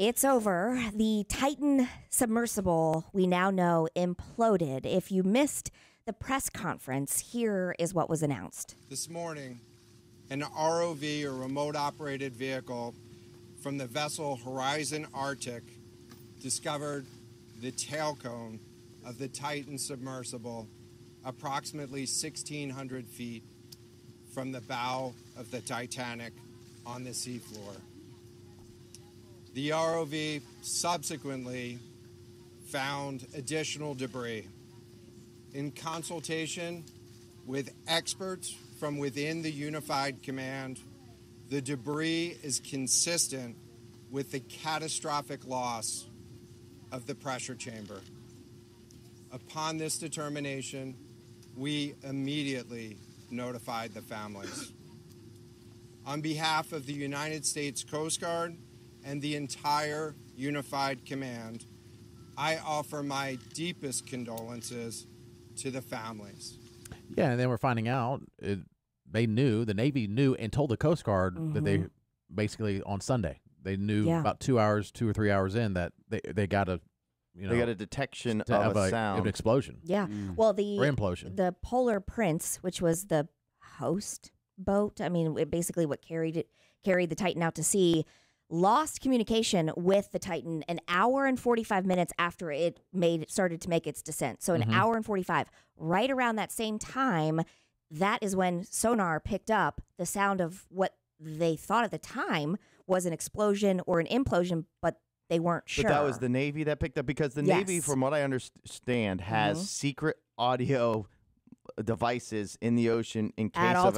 It's over. The Titan submersible, we now know, imploded. If you missed the press conference, here is what was announced. This morning, an ROV, or remote operated vehicle, from the vessel Horizon Arctic discovered the tail cone of the Titan submersible approximately 1,600 feet from the bow of the Titanic on the seafloor. The ROV subsequently found additional debris. In consultation with experts from within the Unified Command, the debris is consistent with the catastrophic loss of the pressure chamber. Upon this determination, we immediately notified the families. On behalf of the United States Coast Guard and the entire Unified Command, I offer my deepest condolences to the families. Yeah, and then we're finding out they knew, the Navy knew and told the Coast Guard that they basically on Sunday, they knew about 2 or 3 hours in that they got a, they got a detection of a sound. An explosion. Yeah. Well, or implosion. The Polar Prince, which was the host boat, I mean, basically what carried the Titan out to sea, lost communication with the Titan an hour and 45 minutes after it started to make its descent. So an hour and 45. Right around that same time, that is when sonar picked up the sound of what they thought at the time was an explosion or an implosion, but they weren't sure. But that was the Navy that picked up, because the Navy, from what I understand, has secret audio devices in the ocean in case of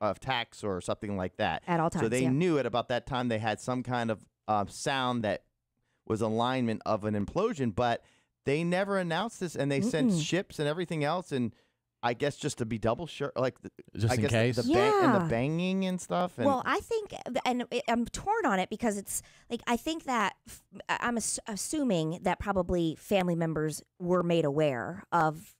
attacks or something like that. At all times. So they knew at about that time they had some kind of sound that was alignment of an implosion, but they never announced this, and they sent ships and everything else, and I guess just to be double sure, like just in case, and the banging and stuff. And well, I think, and I'm torn on it, because it's like I think that I'm assuming that probably family members were made aware of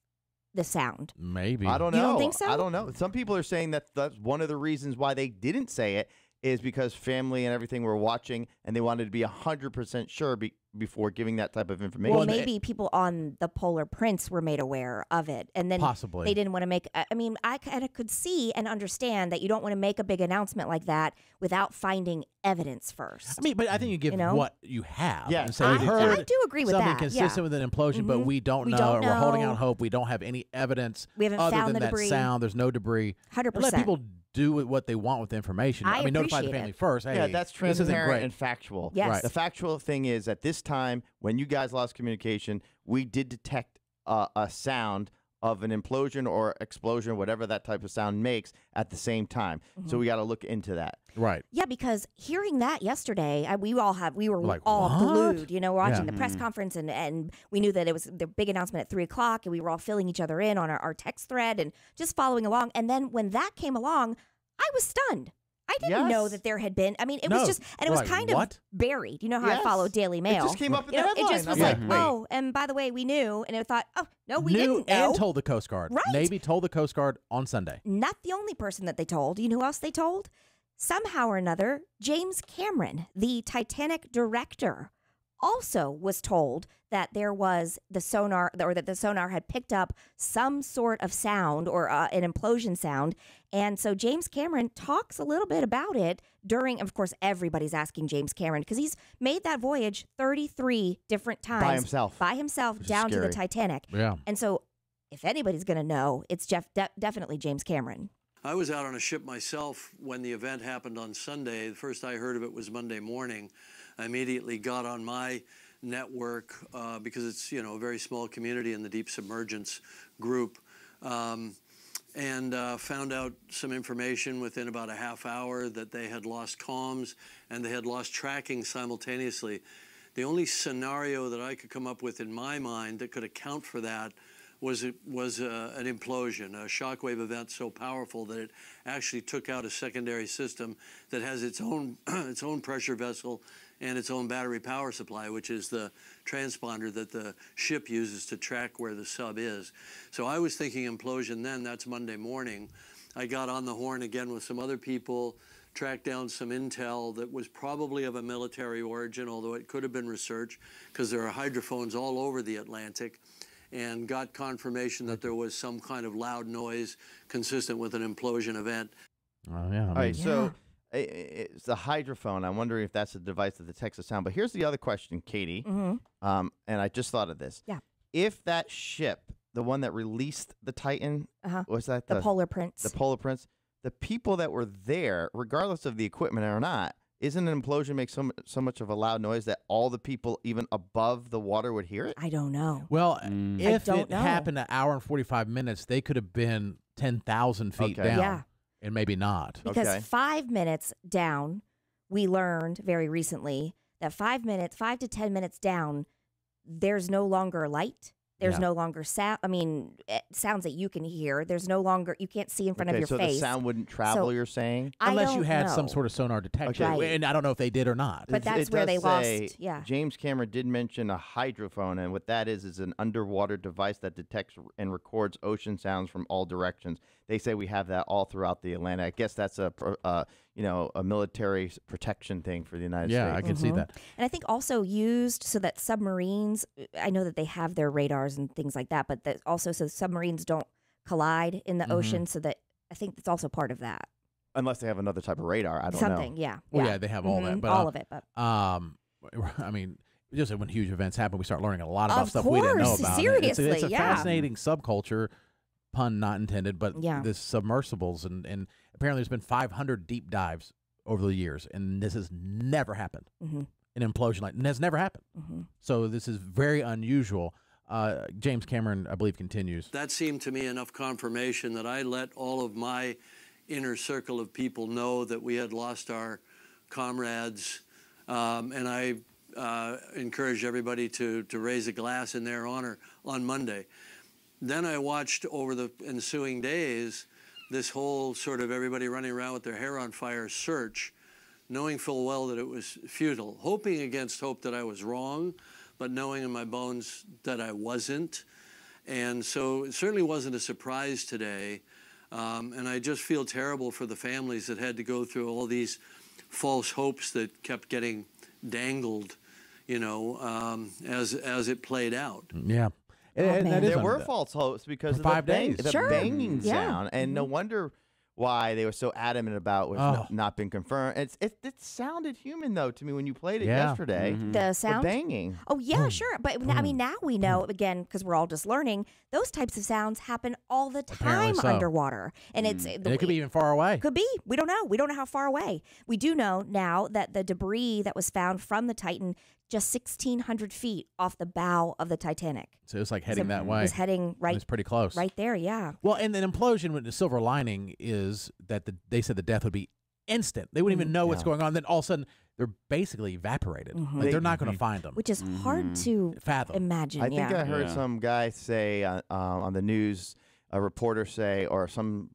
the sound. Maybe. I don't know. You don't think so? I don't know. Some people are saying that that's one of the reasons why they didn't say it is because family and everything were watching, and they wanted to be 100% sure before giving that type of information. Well, maybe people on the Polar Prince were made aware of it, and then possibly they didn't want to make. I mean, I kind of could see and understand that you don't want to make a big announcement like that without finding evidence first. I mean, but I think you give what you have. Yeah, and say, I do agree with something that. consistent with an implosion, but we don't know. We're holding out hope. We don't have any evidence. We haven't other found than the that debris. Sound. There's no debris. 100%. Let people do what they want with the information. I mean, notify the family first. Hey, yeah, that's this isn't transparent great. and factual. Yes. Right. The factual thing is, at this time, when you guys lost communication, we did detect a sound of an implosion or explosion, whatever that type of sound makes, at the same time. So we got to look into that. Right. Yeah, because hearing that yesterday, we were like, all what? glued, watching the press conference, and we knew that it was the big announcement at 3:00, and we were all filling each other in on our text thread and just following along. And then when that came along, I was stunned. I didn't know that there had been. I mean, it was just, and it was kind of buried. You know how I follow Daily Mail? It just came up in the headline. It just was like, oh, and by the way, we knew, and I thought, oh, no, we didn't know. And told the Coast Guard. Right. Navy told the Coast Guard on Sunday. Not the only person that they told. You know who else they told? Somehow or another, James Cameron, the Titanic director, also was told that there was the sonar, or that the sonar had picked up some sort of sound or an implosion sound. And so James Cameron talks a little bit about it during, of course, everybody's asking James Cameron, because he's made that voyage 33 different times. By himself down to the Titanic. Yeah. And so if anybody's going to know, it's definitely James Cameron. I was out on a ship myself when the event happened on Sunday. The first I heard of it was Monday morning. I immediately got on my network because it's, a very small community in the deep submergence group, and found out some information within about a half hour that they had lost comms and they had lost tracking simultaneously. The only scenario that I could come up with in my mind that could account for that was an implosion, a shockwave event so powerful that it actually took out a secondary system that has its own pressure vessel and its own battery power supply, which is the transponder that the ship uses to track where the sub is. So I was thinking implosion then. That's Monday morning. I got on the horn again with some other people, tracked down some intel that was probably of a military origin, although it could have been research, because there are hydrophones all over the Atlantic, and got confirmation that there was some kind of loud noise consistent with an implosion event. Oh, yeah. All right, so it's the hydrophone. I'm wondering if that's a device that detects the sound. But here's the other question, Katie, and I just thought of this. Yeah. If that ship, the one that released the Titan, was that the Polar Prince? The Polar Prince. The people that were there, regardless of the equipment or not, isn't an implosion make so much of a loud noise that all the people even above the water would hear it? I don't know. Well, if it happened an hour and 45 minutes, they could have been 10,000 feet down. Yeah. And maybe not. Because 5 minutes down, we learned very recently that 5 to 10 minutes down, there's no longer light. There's no longer sound. I mean, sounds that you can hear. There's no longer, you can't see in front of your face. So the sound wouldn't travel, you're saying? Unless you had some sort of sonar detection. Right. And I don't know if they did or not. But that's where they lost. Yeah. James Cameron did mention a hydrophone, and what that is an underwater device that detects and records ocean sounds from all directions. They say we have that all throughout the Atlantic. I guess that's a military protection thing for the United States. Yeah, I can see that. And I think also used so that submarines, I know that they have their radars and things like that, but that also so submarines don't collide in the ocean, so that I think that's also part of that. Unless they have another type of radar, I don't know. Yeah. Well, yeah, they have all that. But, all of it. But I mean, just when huge events happen, we start learning a lot about stuff we didn't know about. Seriously, it's a fascinating subculture. Pun not intended, but this submersibles and apparently there's been 500 deep dives over the years, and this has never happened. An implosion like has never happened. So this is very unusual. James Cameron, I believe, continues. That seemed to me enough confirmation that I let all of my inner circle of people know that we had lost our comrades, and I encouraged everybody to raise a glass in their honor on Monday. Then I watched over the ensuing days this whole sort of everybody running around with their hair on fire search, knowing full well that it was futile, hoping against hope that I was wrong, but knowing in my bones that I wasn't. And so it certainly wasn't a surprise today. And I just feel terrible for the families that had to go through all these false hopes that kept getting dangled, as it played out. Yeah. There were false hopes because of the banging Yeah. sound, and no wonder why they were so adamant about was not been confirmed. It sounded human though to me when you played it yesterday. The sound, the banging. Oh yeah, sure. But I mean, now we know again because we're all just learning. Those types of sounds happen all the time underwater, and it could be even far away. Could be. We don't know. We don't know how far away. We do know now that the debris that was found from the Titan just 1,600 feet off the bow of the Titanic. So it's like heading that way. It was heading right. It's pretty close. Right there, yeah. Well, and the implosion with the silver lining is that they said the death would be instant. They wouldn't even know what's going on. Then all of a sudden, they're basically evaporated. Like they're not going to find them. Which is hard to fathom. Imagine. I think I heard some guy say on the news, a reporter say, or some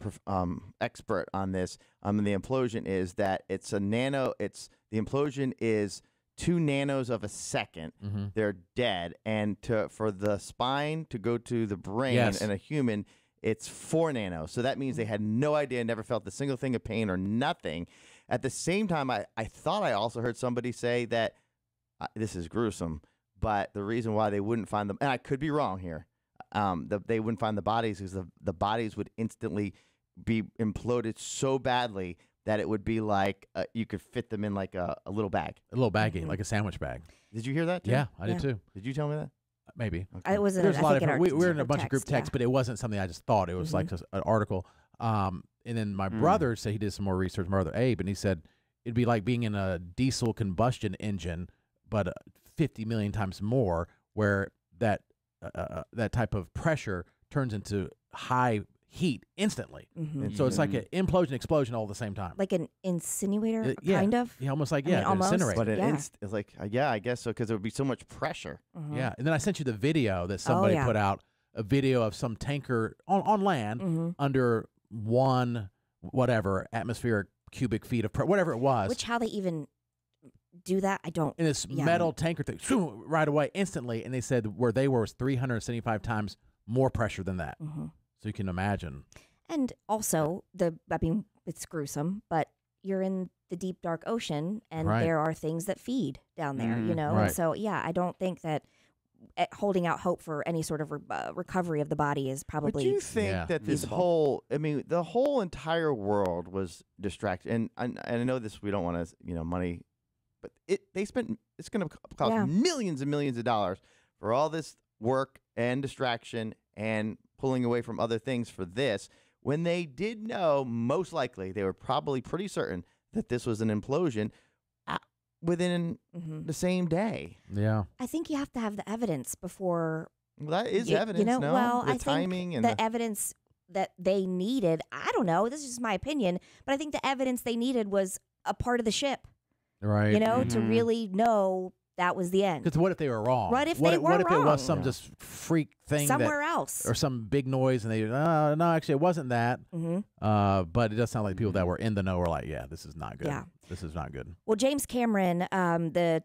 expert on this, the implosion is that it's a nano. The implosion is 2 nanos of a second. They're dead, and for the spine to go to the brain in a human, it's 4 nanos. So that means they had no idea, never felt a single thing of pain or nothing. At the same time, I thought I also heard somebody say that this is gruesome, but the reason why they wouldn't find them, and I could be wrong here, they wouldn't find the bodies is the bodies would instantly be imploded so badly that it would be like you could fit them in like a little bag. A little baggie, like a sandwich bag. Did you hear that, Tim? Yeah, I did too. Did you tell me that? Maybe. Okay. It was There's a lot of we we're in a bunch of group texts, but it wasn't something I just thought. It was like an article. And then my brother said he did some more research, my brother Abe, and he said it'd be like being in a diesel combustion engine, but 50 million times more, where that type of pressure turns into high heat instantly. So it's like an implosion, explosion all at the same time. Like an incinerator, kind of? Yeah, almost like, almost. incinerator. But it's like, I guess so, because there would be so much pressure. Yeah, and then I sent you the video that somebody put out, a video of some tanker on land under 1 whatever atmospheric cubic feet of whatever it was. Which how they even do that, I don't. And this metal tanker thing, right away, instantly, and they said where they were was 375 times more pressure than that. So you can imagine. And also, it's gruesome, but you're in the deep, dark ocean, and Right. there are things that feed down there, you know? Right. And so, yeah, I don't think that holding out hope for any sort of recovery of the body is probably. But you think Yeah. that this feasible. whole, I mean, the whole entire world was distracted, and I know this. We don't want to, money, but they spent. It's going to cost Yeah. millions and millions of dollars for all this work and distraction and pulling away from other things for this. When they did know, most likely they were probably pretty certain that this was an implosion within the same day. Yeah. I think you have to have the evidence before. Well, that is you evidence, know, no? well, The I timing think and the evidence that they needed. I don't know. This is just my opinion, but I think the evidence they needed was a part of the ship. Right. You know, to really know that was the end. Because what if they were wrong? What if what they if, were What if it wrong? was some just freak thing Somewhere that, else. or some big noise, and they no, actually it wasn't that. But it does sound like people that were in the know were like, yeah, this is not good. Yeah. This is not good. Well, James Cameron, the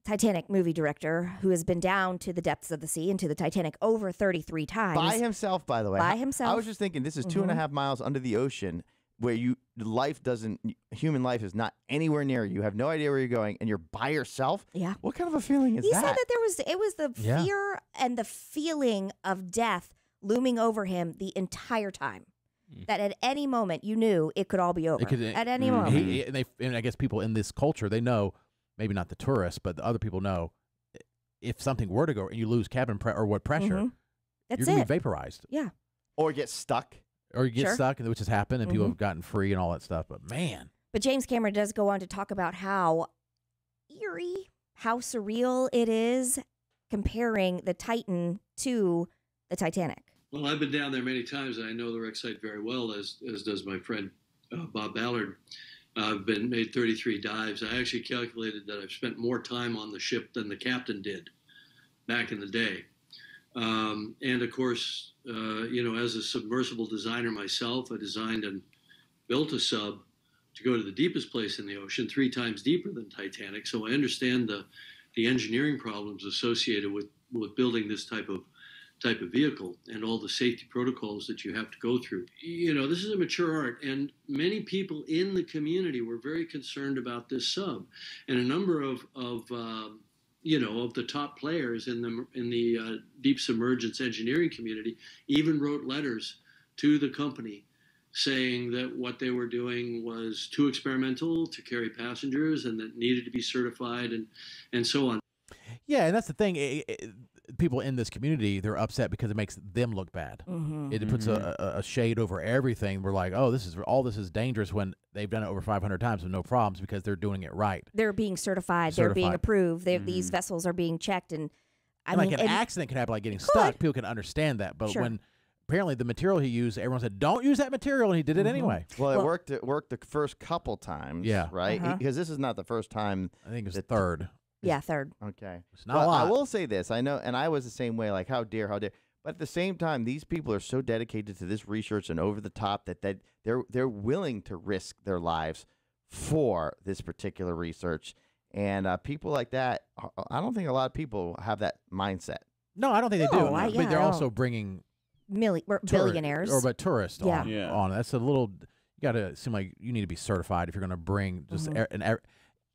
Titanic movie director, who has been down to the depths of the sea and to the Titanic over 33 times. by himself, by the way. By I himself. was just thinking, this is 2.5 miles under the ocean, where human life is not anywhere near you. You have no idea where you're going, and you're by yourself. Yeah. What kind of a feeling is He that? said that it was the Yeah. fear and the feeling of death looming over him the entire time. That at any moment you knew it could all be over. At any moment. And I guess people in this culture, they know, maybe not the tourists, but the other people know, if something were to go and you lose cabin pressure, That's you're going to it. be vaporized. Yeah. Or get stuck. Or you get Sure. stuck, which has happened, and people have gotten free and all that stuff. But man, But James Cameron does go on to talk about how eerie, how surreal it is comparing the Titan to the Titanic. Well, I've been down there many times, and I know the wreck site very well, as does my friend Bob Ballard. I've made 33 dives. I actually calculated that I've spent more time on the ship than the captain did back in the day. And of course, as a submersible designer myself, I designed and built a sub to go to the deepest place in the ocean, 3 times deeper than Titanic. So I understand the engineering problems associated with building this type of vehicle and all the safety protocols that you have to go through. This is a mature art, and many people in the community were very concerned about this sub, and a number of the top players in the deep submergence engineering community even wrote letters to the company saying that what they were doing was too experimental to carry passengers and that needed to be certified and so on. yeah, and that's the thing. People in this community, they're upset because it makes them look bad. It puts a shade over everything. We're like, oh, this is dangerous, when they've done it over 500 times with no problems because they're doing it right. They're being certified. They're being approved. These vessels are being checked. And I mean, like an accident could happen, like getting stuck. People can understand that. But Sure. when apparently the material he used, everyone said, don't use that material, and he did it anyway. Well, it worked. It worked the first couple times. Yeah. Right. Because this is not the first time. I think it was third. yeah, third. Okay. It's not Well, a lot. I will say this. I know, and I was the same way. Like, how dare. But at the same time, these people are so dedicated to this research and over the top that they're willing to risk their lives for this particular research. And people like that, I don't think a lot of people have that mindset. No, I don't think they do. No, But I they're don't. also bringing Billionaires. tourists Yeah. on. Yeah. On. That's a little. You got to seem like you need to be certified if you're going to bring just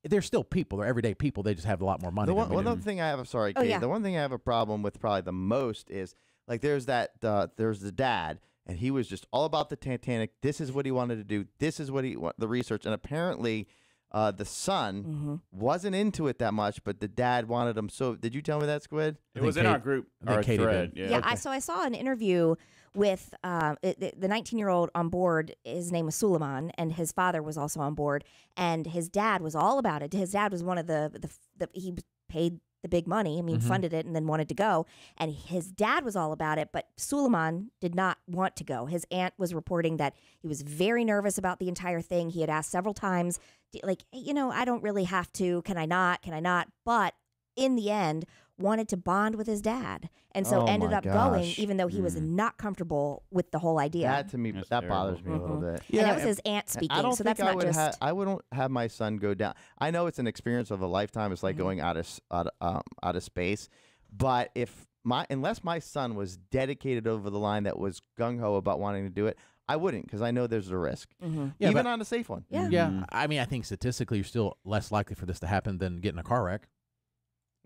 they're still people. They're everyday people. They just have a lot more money. The than we one do. other thing I have, sorry, Oh, Kate, yeah. the one thing I have a problem with probably the most is, like, there's the dad, and he was just all about the Titanic. This is what he wanted to do. This is what the research, and apparently the son wasn't into it that much, but the dad wanted him. So did you tell me that, Squid? It was in our group, I think our Katie thread. did. Yeah. Yeah, I saw an interview with the 19-year-old on board. His name was Suleiman, and his father was also on board. And his dad was all about it. His dad was one of the he paid the big money. I mean, funded it and then wanted to go. And his dad was all about it, but Suleiman did not want to go. His aunt was reporting that he was very nervous about the entire thing. He had asked several times, like, hey, I don't really have to. Can I not? Can I not? But in the end, wanted to bond with his dad, and so Oh ended my up going, gosh. even though he was not comfortable with the whole idea. That to me, That's that terrible. bothers me a little bit. and that was his aunt speaking, I don't so think that's not just. I wouldn't have my son go down. I know it's an experience of a lifetime. It's like going out of space. But unless my son was dedicated over the line, that was gung ho about wanting to do it, I wouldn't because I know there's a risk, Mm-hmm. Yeah, even but- on a safe one. Yeah. Yeah, I mean, I think statistically, you're still less likely for this to happen than getting a car wreck.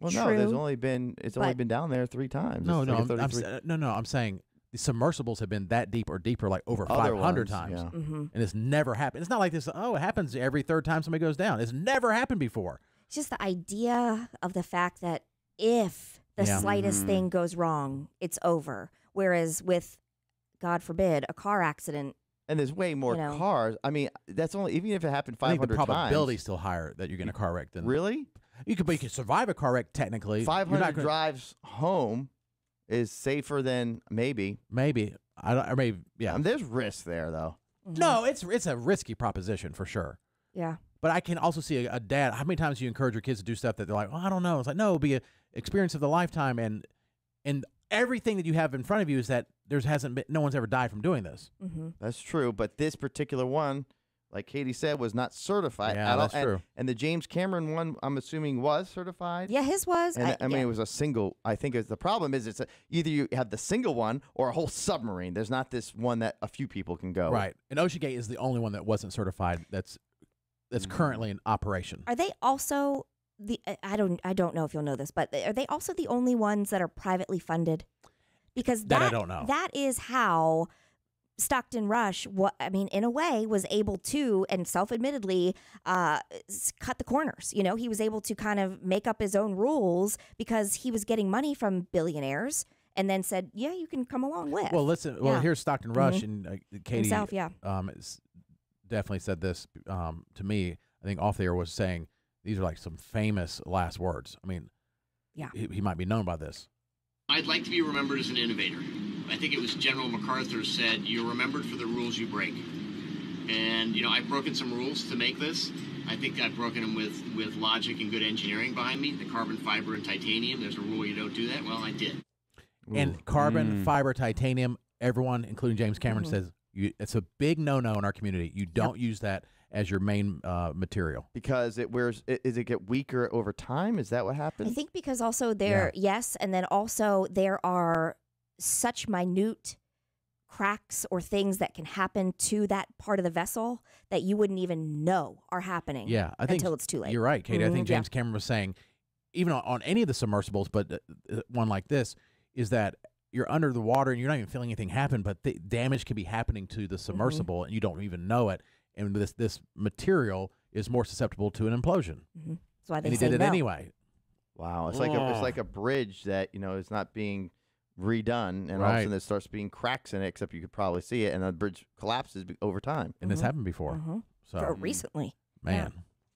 Well, no, there's True. only been only been down there 3 times. No, It's no, like a I'm 33 I'm saying the submersibles have been that deep or deeper, like over Other 500 ones, times, yeah. Mm-hmm. and it's never happened. It's not like this. Oh, it happens every third time somebody goes down. It's never happened before. It's just the idea of the fact that if the Yeah. slightest Mhm. thing goes wrong, it's over. Whereas with, God forbid, a car accident, And there's way more You know. cars. I mean, that's only even if it happened I think 500 the probability is times. still higher that you're getting a car wreck than Really? you could survive a car wreck technically. You're 500 not gonna- drives home is safer than maybe. maybe I don't or maybe yeah. There's risk there though. No, it's a risky proposition for sure. Yeah. But I can also see a dad. How many times do you encourage your kids to do stuff that they're like, well, I don't know. It's like, no, it'll be an experience of the lifetime, and everything that you have in front of you is that no one's ever died from doing this. Mm-hmm. That's true, but this particular one, like Katie said, was not certified Yeah, at all. that's true. And the James Cameron one, I'm assuming, was certified. Yeah, his was. And I mean, yeah. it was a single. I think the problem is either you have the single one or a whole submarine. There's not this one that a few people can go. Right. And OceanGate is the only one that wasn't certified. That's currently in operation. Are they also the? I don't know if you'll know this, but are they also the only ones that are privately funded? Because That I don't know. That is how Stockton Rush, in a way, was able to, and self-admittedly, cut the corners. You know, he was able to kind of make up his own rules because he was getting money from billionaires, and then said, "Yeah, you can come along with." Well, listen. Well, Yeah. here's Stockton Rush and Katie. Himself, yeah. Definitely said this to me. I think off the air was saying these are like some famous last words. I mean, Yeah. he might be known by this. I'd like to be remembered as an innovator. I think it was General MacArthur said, you're remembered for the rules you break. And, I've broken some rules to make this. I think I've broken them with logic and good engineering behind me. The carbon fiber and titanium, there's a rule you don't do that. Well, I did. And carbon, fiber, titanium, everyone, including James Cameron, says it's a big no-no in our community. You don't use that as your main material. Because does it get weaker over time? Is that what happens? I think because also yes, and then also there are such minute cracks or things that can happen to that part of the vessel that you wouldn't even know are happening. Yeah, I think until it's too late. You're right, Katie. I think Yeah. James Cameron was saying, even on any of the submersibles, but one like this, is that you're under the water and you're not even feeling anything happen, but the damage can be happening to the submersible and you don't even know it. And this material is more susceptible to an implosion. Mm-hmm. That's why they And he say did it no. anyway. Wow, it's like a bridge that is not being redone, and all of a Right. sudden there starts being cracks in it. Except you could probably see it, and the bridge collapses over time. And this happened before. Mhm. So Recently. man. Yeah.